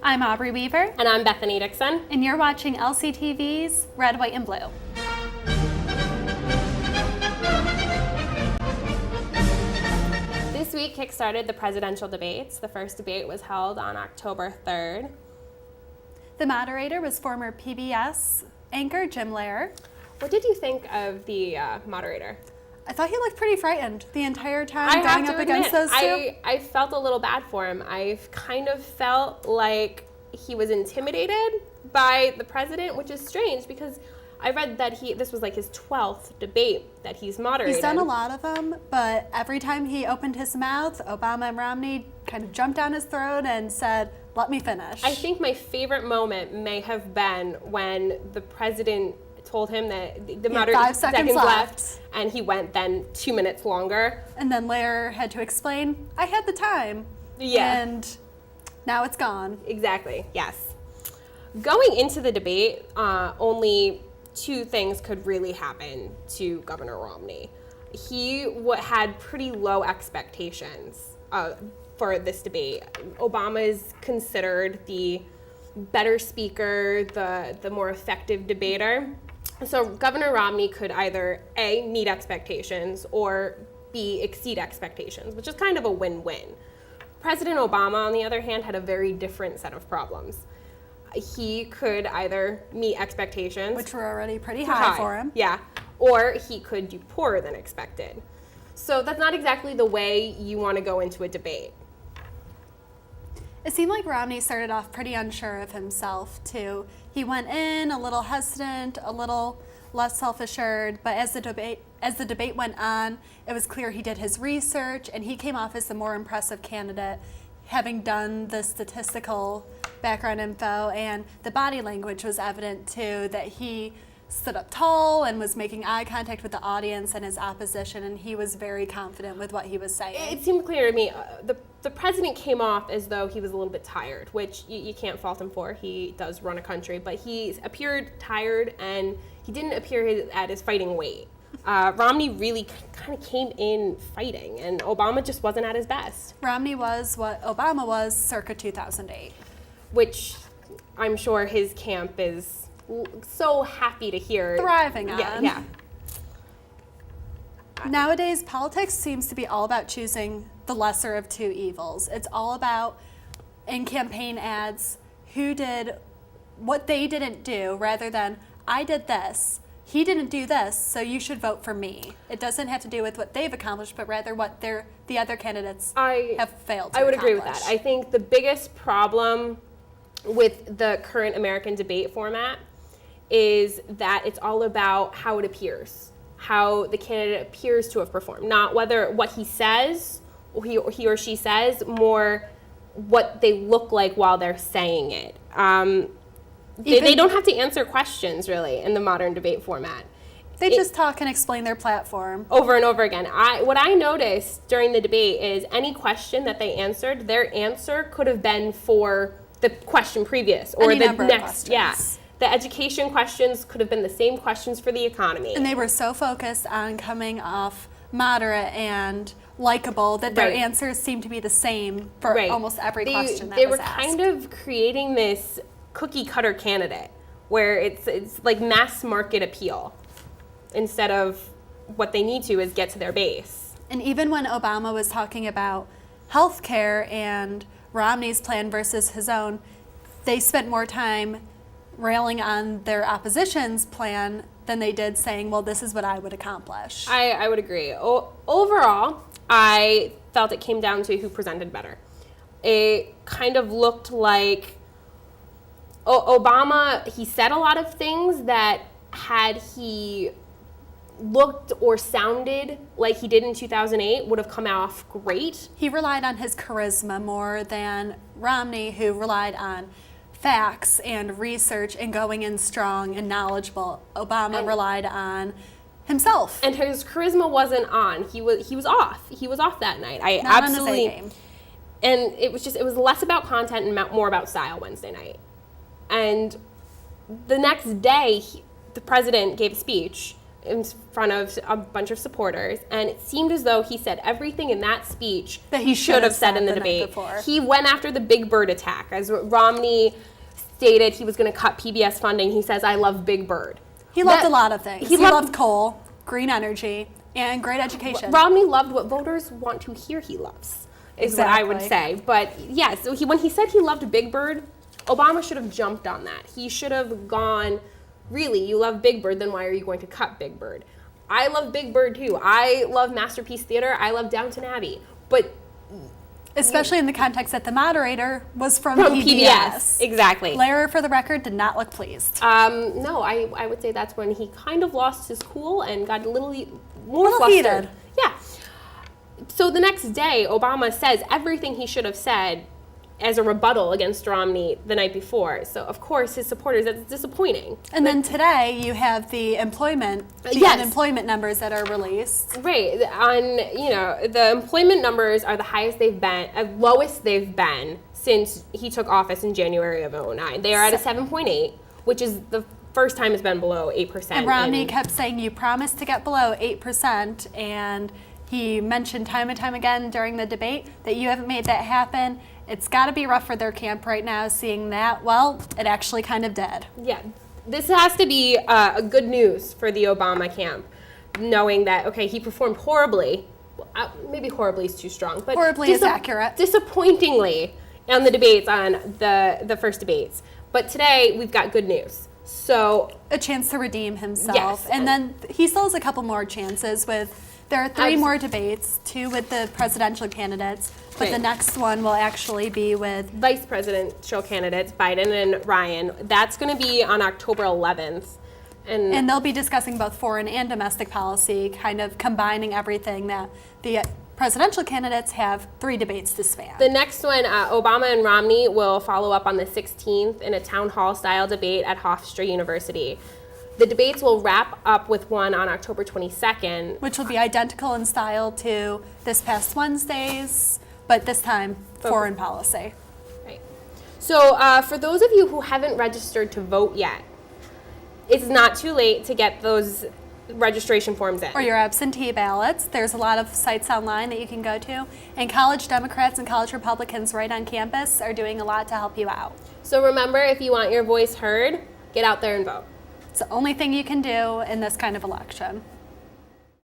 I'm Aubrey Weaver. And I'm Bethany Dixon. And you're watching LCTV's Red, White, and Blue. This week kickstarted the presidential debates. The first debate was held on October 3rd. The moderator was former PBS anchor Jim Lehrer. What did you think of the moderator? I thought he looked pretty frightened the entire time going up against those two. I felt a little bad for him. I kind of felt like he was intimidated by the president, which is strange because I read that this was like his 12th debate that he's moderated. He's done a lot of them, but every time he opened his mouth, Obama and Romney kind of jumped down his throat and said, "Let me finish." I think my favorite moment may have been when the president told him that the moderator 5 seconds left, and he went then 2 minutes longer. And then Lehrer had to explain, "I had the time." Yeah. And now it's gone. Exactly, yes. Going into the debate, only two things could really happen to Governor Romney. He had pretty low expectations for this debate. Obama is considered the better speaker, the more effective debater. So Governor Romney could either A, meet expectations, or B, exceed expectations, which is kind of a win-win. President Obama, on the other hand, had a very different set of problems. He could either meet expectations, which were already pretty high for him. Yeah, or he could do poorer than expected. So that's not exactly the way you want to go into a debate. It seemed like Romney started off pretty unsure of himself, too. He went in a little hesitant, a little less self-assured, but as the debate went on, it was clear he did his research, and he came off as the more impressive candidate, having done the statistical background info, and the body language was evident, too, that he stood up tall and was making eye contact with the audience and his opposition, and he was very confident with what he was saying. It seemed clear to me, the president came off as though he was a little bit tired, which you can't fault him for. He does run a country, but he appeared tired, and he didn't appear at his fighting weight. Romney really kind of came in fighting, and Obama just wasn't at his best. Romney was what Obama was circa 2008. Which I'm sure his camp is so happy to hear. Thriving on. Yeah. Nowadays, politics seems to be all about choosing the lesser of two evils. It's all about, in campaign ads, who did what they didn't do, rather than, I did this, he didn't do this, so you should vote for me. It doesn't have to do with what they've accomplished, but rather what the other candidates have failed to accomplish. I would agree with that. I think the biggest problem with the current American debate format is that it's all about how it appears, how the candidate appears to have performed, not whether what he says, or he or she says, more what they look like while they're saying it. They don't have to answer questions, really, in the modern debate format. They just talk and explain their platform. Over and over again. What I noticed during the debate is any question that they answered, their answer could have been for the question previous, or the next. Yeah. The education questions could have been the same questions for the economy. And they were so focused on coming off moderate and likable that their answers seemed to be the same for almost every question that was asked. They were kind of creating this cookie cutter candidate where it's like mass market appeal instead of what they need to is get to their base. And even when Obama was talking about health care and Romney's plan versus his own, they spent more time railing on their opposition's plan than they did saying, well, this is what I would accomplish. I would agree. Overall, I felt it came down to who presented better. It kind of looked like Obama, he said a lot of things that had he looked or sounded like he did in 2008 would have come off great. He relied on his charisma more than Romney, who relied on facts and research and going in strong and knowledgeable. Obama relied on himself. And his charisma wasn't on. He was off. He was off that night. Not absolutely. On his A game. And it was less about content and more about style Wednesday night. And the next day, the president gave a speech in front of a bunch of supporters, and it seemed as though he said everything in that speech that he should have said in the night debate. before. He went after the Big Bird attack. As Romney stated he was going to cut PBS funding, he says, I love Big Bird. He loved a lot of things. He loved loved coal, green energy, and great education. Romney loved what voters want to hear he loves, is what I would say. But yeah, so when he said he loved Big Bird, Obama should have jumped on that. He should have gone, really, you love Big Bird, then why are you going to cut Big Bird? I love Big Bird too. I love Masterpiece Theater. I love Downton Abbey. But especially in the context that the moderator was from PBS. Exactly. Lehrer, for the record, did not look pleased. No, I would say that's when he kind of lost his cool and got a little more flustered. Heated. Yeah. So the next day, Obama says everything he should have said as a rebuttal against Romney the night before. So, of course, his supporters, that's disappointing. And then today, you have the unemployment numbers that are released. Right. The employment numbers are the highest they've been, lowest they've been since he took office in January of 2009. They are at a 7.8, which is the first time it's been below 8%. And Romney kept saying, you promised to get below 8%, and he mentioned time and time again during the debate that you haven't made that happen. It's got to be rough for their camp right now, seeing that, well, it actually kind of did. Yeah, this has to be a good news for the Obama camp, knowing that, okay, he performed horribly. Well, maybe horribly is too strong, but horribly is accurate. Disappointingly on the debates, on the first debates. But today, we've got good news. So a chance to redeem himself. Yes, and then he still has a couple more chances there are 3 more debates, 2 with the presidential candidates, but Right. the next one will actually be with vice presidential candidates, Biden and Ryan. That's going to be on October 11th. And they'll be discussing both foreign and domestic policy, kind of combining everything that the presidential candidates have 3 debates to span. The next one, Obama and Romney will follow up on the 16th in a town hall style debate at Hofstra University. The debates will wrap up with one on October 22nd. Which will be identical in style to this past Wednesday's, but this time foreign policy. Right. So for those of you who haven't registered to vote yet, it's not too late to get those registration forms in. Or your absentee ballots. There's a lot of sites online that you can go to. And college Democrats and college Republicans right on campus are doing a lot to help you out. So remember, if you want your voice heard, get out there and vote. It's the only thing you can do in this kind of election.